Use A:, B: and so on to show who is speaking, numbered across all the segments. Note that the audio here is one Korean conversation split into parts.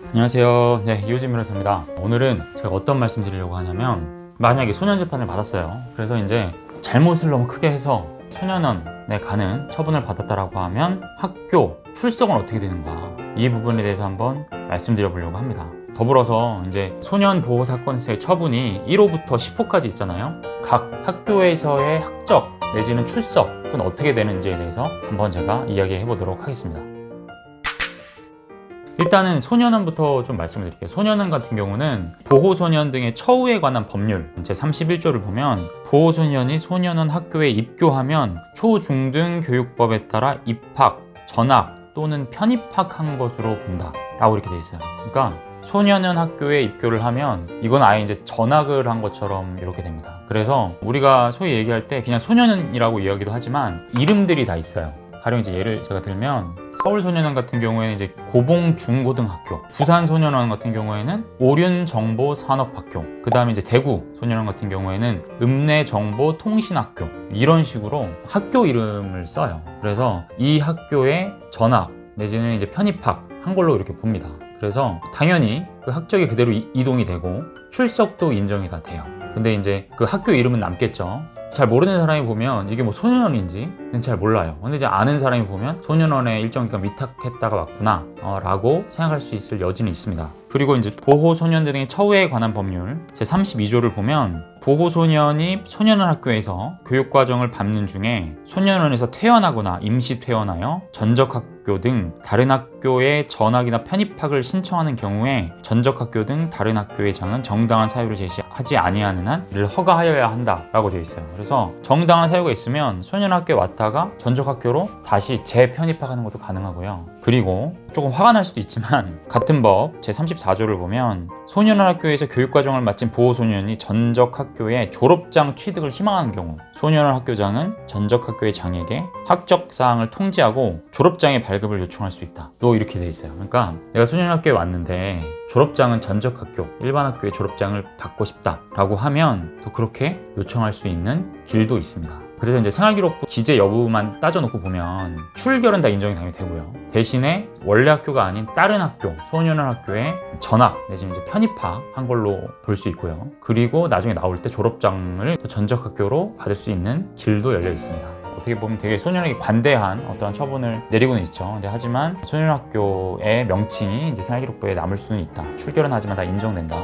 A: 안녕하세요. 네, 이호진 변호사입니다. 오늘은 제가 어떤 말씀 드리려고 하냐면, 만약에 소년 재판을 받았어요. 그래서 이제 잘못을 너무 크게 해서 소년원에 가는 처분을 받았다라고 하면 학교 출석은 어떻게 되는가, 이 부분에 대해서 한번 말씀드려 보려고 합니다. 더불어서 이제 소년 보호 사건에서의 처분이 1호부터 10호까지 있잖아요. 각 학교에서의 학적 내지는 출석은 어떻게 되는지에 대해서 한번 제가 이야기해 보도록 하겠습니다. 일단은 소년원부터 좀 말씀을 드릴게요. 소년원 같은 경우는 보호소년 등의 처우에 관한 법률 제31조를 보면, 보호소년이 소년원 학교에 입교하면 초중등 교육법에 따라 입학, 전학 또는 편입학한 것으로 본다 라고 이렇게 돼 있어요. 그러니까 소년원 학교에 입교를 하면 이건 아예 이제 전학을 한 것처럼 이렇게 됩니다. 그래서 우리가 소위 얘기할 때 그냥 소년원이라고 이야기도 하지만 이름들이 다 있어요. 가령 이제 예를 제가 들면, 서울소년원 같은 경우에는 이제 고봉중고등학교, 부산소년원 같은 경우에는 오륜정보산업학교, 그 다음에 이제 대구소년원 같은 경우에는 읍내정보통신학교, 이런 식으로 학교 이름을 써요. 그래서 이 학교에 전학 내지는 이제 편입학 한 걸로 이렇게 봅니다. 그래서 당연히 그 학적이 그대로 이동이 되고 출석도 인정이 다 돼요. 근데 이제 그 학교 이름은 남겠죠. 잘 모르는 사람이 보면 이게 뭐 소년원인지는 잘 몰라요. 근데 이제 아는 사람이 보면 소년원에 일정 기간 위탁했다가 왔구나 라고 생각할 수 있을 여지는 있습니다. 그리고 이제 보호소년들 등의 처우에 관한 법률 제32조를 보면, 보호소년이 소년원 학교에서 교육과정을 밟는 중에 소년원에서 퇴원하거나 임시 퇴원하여 전적학교 등 다른 학교에 전학이나 편입학을 신청하는 경우에 전적학교 등 다른 학교의 장은 정당한 사유를 제시하지 아니하는 한 이를 허가하여야 한다라고 되어 있어요. 그래서 정당한 사유가 있으면 소년학교에 왔다가 전적학교로 다시 재편입학하는 것도 가능하고요. 그리고 조금 화가 날 수도 있지만 같은 법 제34조를 보면, 소년원 학교에서 교육과정을 마친 보호소년이 전적학교에 졸업장 취득을 희망하는 경우 소년원 학교장은 전적학교의 장에게 학적사항을 통지하고 졸업장의 발급을 요청할 수 있다. 또 이렇게 돼 있어요. 그러니까 내가 소년학교에 왔는데 졸업장은 전적학교, 일반 학교의 졸업장을 받고 싶다 라고 하면 또 그렇게 요청할 수 있는 길도 있습니다. 그래서 이제 생활기록부 기재 여부만 따져놓고 보면 출결은 다 인정이 당연히 되고요. 대신에 원래 학교가 아닌 다른 학교, 소년원 학교에 전학 내지는 이제 편입학 한 걸로 볼 수 있고요. 그리고 나중에 나올 때 졸업장을 또 전적학교로 받을 수 있는 길도 열려 있습니다. 어떻게 보면 되게 소년에게 관대한 어떠한 처분을 내리고는 있죠. 근데 하지만 소년학교의 명칭이 이제 생활기록부에 남을 수는 있다. 출결은 하지만 다 인정된다.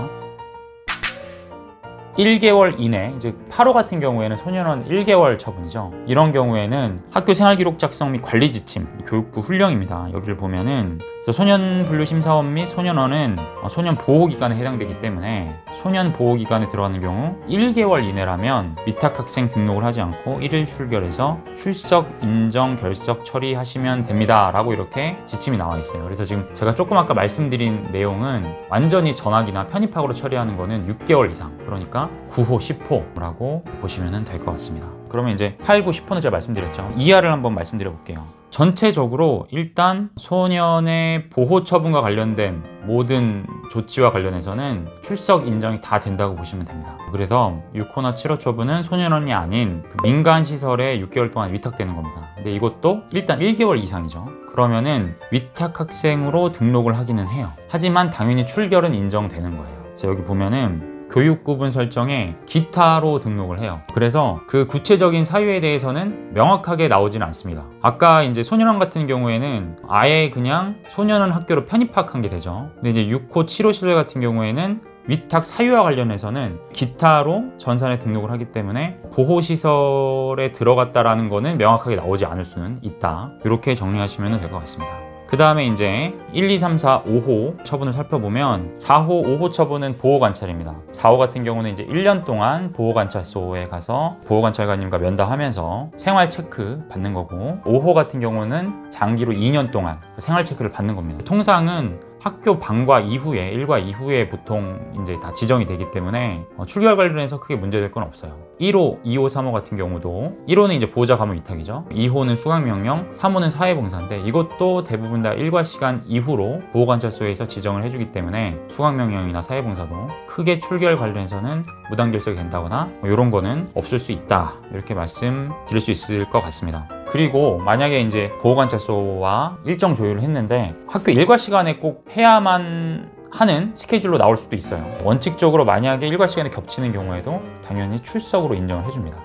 A: 1개월 이내, 이제 8호 같은 경우에는 소년원 1개월 처분이죠. 이런 경우에는 학교 생활기록 작성 및 관리 지침, 교육부 훈령입니다. 여기를 보면은 소년분류심사원 및 소년원은 소년 보호기관에 해당되기 때문에 소년 보호기관에 들어가는 경우 1개월 이내라면 위탁학생 등록을 하지 않고 1일 출결해서 출석 인정 결석 처리하시면 됩니다 라고 이렇게 지침이 나와 있어요. 그래서 지금 제가 조금 아까 말씀드린 내용은 완전히 전학이나 편입학으로 처리하는 거는 6개월 이상, 그러니까 9호, 10호라고 보시면 될 것 같습니다. 그러면 이제 8, 9, 10호는 제가 말씀드렸죠. 이하를 한번 말씀드려 볼게요. 전체적으로 일단 소년의 보호 처분과 관련된 모든 조치와 관련해서는 출석 인정이 다 된다고 보시면 됩니다. 그래서 6호나 7호 처분은 소년원이 아닌 민간 시설에 6개월 동안 위탁되는 겁니다. 근데 이것도 일단 1개월 이상이죠. 그러면은 위탁 학생으로 등록을 하기는 해요. 하지만 당연히 출결은 인정되는 거예요. 그래서 여기 보면은 교육구분 설정에 기타로 등록을 해요. 그래서 그 구체적인 사유에 대해서는 명확하게 나오지는 않습니다. 아까 이제 소년원 같은 경우에는 아예 그냥 소년원 학교로 편입학한 게 되죠. 근데 이제 6호, 7호 시설 같은 경우에는 위탁 사유와 관련해서는 기타로 전산에 등록을 하기 때문에 보호시설에 들어갔다라는 거는 명확하게 나오지 않을 수는 있다. 이렇게 정리하시면 될 것 같습니다. 그 다음에 이제 1, 2, 3, 4, 5호 처분을 살펴보면 4호, 5호 처분은 보호관찰입니다. 4호 같은 경우는 이제 1년 동안 보호관찰소에 가서 보호관찰관님과 면담하면서 생활 체크 받는 거고, 5호 같은 경우는 장기로 2년 동안 생활 체크를 받는 겁니다. 통상은 학교 방과 이후에, 일과 이후에 보통 이제 다 지정이 되기 때문에 출결 관련해서 크게 문제될 건 없어요. 1호, 2호, 3호 같은 경우도 1호는 이제 보호자 가문 위탁이죠. 2호는 수강명령, 3호는 사회봉사인데 이것도 대부분 다 일과 시간 이후로 보호관찰소에서 지정을 해주기 때문에 수강명령이나 사회봉사도 크게 출결 관련해서는 무단결석이 된다거나 이런 거는 없을 수 있다, 이렇게 말씀드릴 수 있을 것 같습니다. 그리고 만약에 이제 보호관찰소와 일정 조율을 했는데 학교 일과 시간에 꼭 해야만 하는 스케줄로 나올 수도 있어요. 원칙적으로 만약에 일과 시간이 겹치는 경우에도 당연히 출석으로 인정을 해줍니다.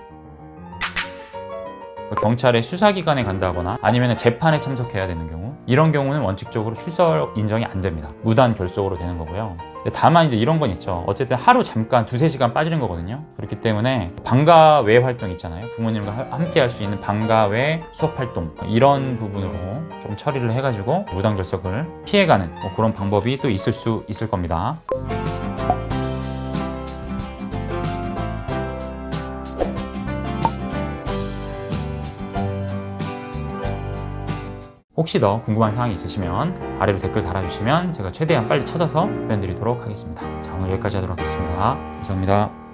A: 경찰의 수사기관에 간다거나 아니면 재판에 참석해야 되는 경우, 이런 경우는 원칙적으로 출석 인정이 안 됩니다. 무단 결석으로 되는 거고요. 다만 이제 이런 건 있죠. 어쨌든 하루 잠깐 2-3시간 빠지는 거거든요. 그렇기 때문에 방과 외 활동 있잖아요. 부모님과 함께 할 수 있는 방과 외 수업 활동, 이런 부분으로 좀 처리를 해가지고 무단 결석을 피해가는 그런 방법이 또 있을 수 있을 겁니다. 혹시 더 궁금한 사항이 있으시면 아래로 댓글 달아주시면 제가 최대한 빨리 찾아서 답변 드리도록 하겠습니다. 자, 오늘 여기까지 하도록 하겠습니다. 감사합니다.